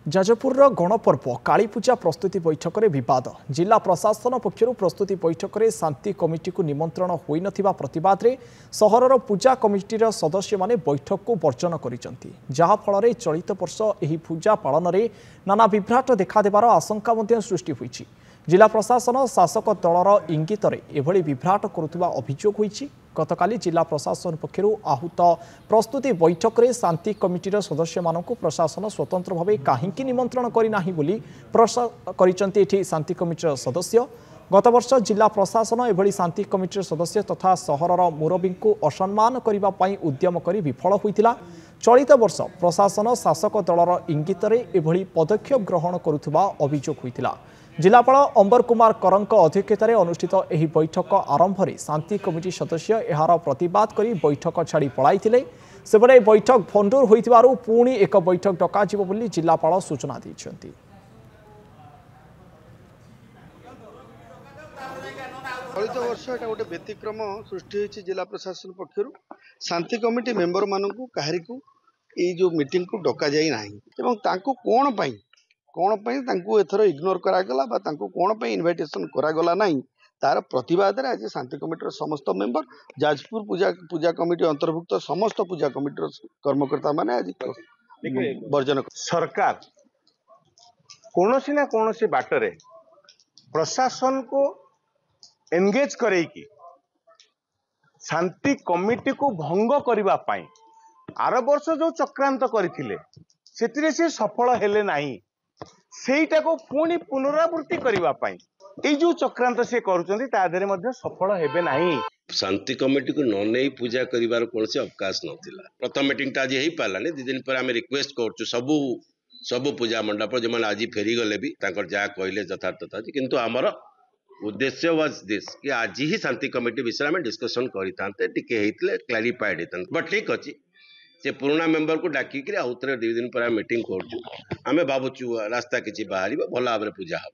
जाजपुर गणपर्व कालीपूजा प्रस्तुति बैठक में विवाद जिला प्रशासन पक्षर प्रस्तुति बैठक में शांति कमिटी को निमंत्रण हो नथिबा प्रतिवाद रे सहरर पूजा कमिटीर सदस्य माने बैठक को वर्जन करिसंती जहाँफल चलित वर्ष एही पूजा पालन में नाना विभ्राट देखादेवार आशंका मध्य सृष्टि होईछि। जिला प्रशासन शासक दलर इंगित एभली विभ्राट करुवा अभियोग होईछि। गतकाली जिला प्रशासन पक्षर आहूत प्रस्तुति बैठक में शांति कमिटीर सदस्य मानक प्रशासन स्वतंत्र भाव कहीं निमंत्रण करना बोली प्रश्न शांति कमिटीर सदस्य। गत वर्ष जिला प्रशासन एभली शांति कमिटीर सदस्य तथा सहरर मुरबी को असम्मान करने उद्यम कर विफल होता। चलित वर्ष प्रशासन शासक दलर इंगित एभली पदक्षेप ग्रहण करुवा अभियोग होता। जिलापाल अंबर कुमार करंक अध्यक्षतार अनुष्ठित एही बैठक आरंभ में शांति कमिटी सदस्य एहार प्रतिवाद करी बैठक छाड़ी पलाइथिले। सेबले बैठक भंडूर होइथिबारु पुणी एक बैठक डकाजिबो बोली जिलापाल सूचना दैछन्ति। चलित वर्ष एटा गोटे व्यतिक्रम सृष्टि होइछि। जिला प्रशासन पक्षरु शांति कमिटी मेंबर मानकु काहरिकु ए जो मीटिंग को डका जाई नाही एवं तांको कोण तांको एथर इग्नोर करागला बा तांको कोण पई इनविटेशन करागला नाही तार प्रतिवाद रे आज शांति कमिटीर समस्त मेंबर जाजपुर पूजा कमिटी अंतर्भुक्त समस्त पूजा कमिटीर कर्मकर्ता माने आज वर्जन सरकार कोनोसी ना कोनोसी बाटरे प्रशासन को एंगेज करेकी शांति कमिटी को भंग करबा पाई आर वर्ष जो चक्रांत करथिले सेतिरे से सफल हेले नाही सेटा को पुणी पुनरावृत्ति करबा पाई ए जो चक्रांत से करूचंदी ता धरे मध्ये सफल हेबे नाही। शांति कमिटी को न नहीं पूजा करिवार कोनसे अवकाश नथिला। प्रथम मीटिंग ता जे ही पालानी दि दिन पर आमे रिक्वेस्ट करछु सबु पूजा मंडप जे मन आज फेरी गले भी तांकर जा कहले यथार्थता किंतु हमर उद्देश्य वाज दिस कि आज ही शांति कमिटी विषय में डिस्कशन करितांते टिके हेतले क्लैरिफाइड हेतन बट ठीक अछि से पुराना मेंबर को डाकी आउे 2 दिन पर मीटिंग करछु आमे भावुछु रास्ता किछि बाहरी भल भाव पूजा हम।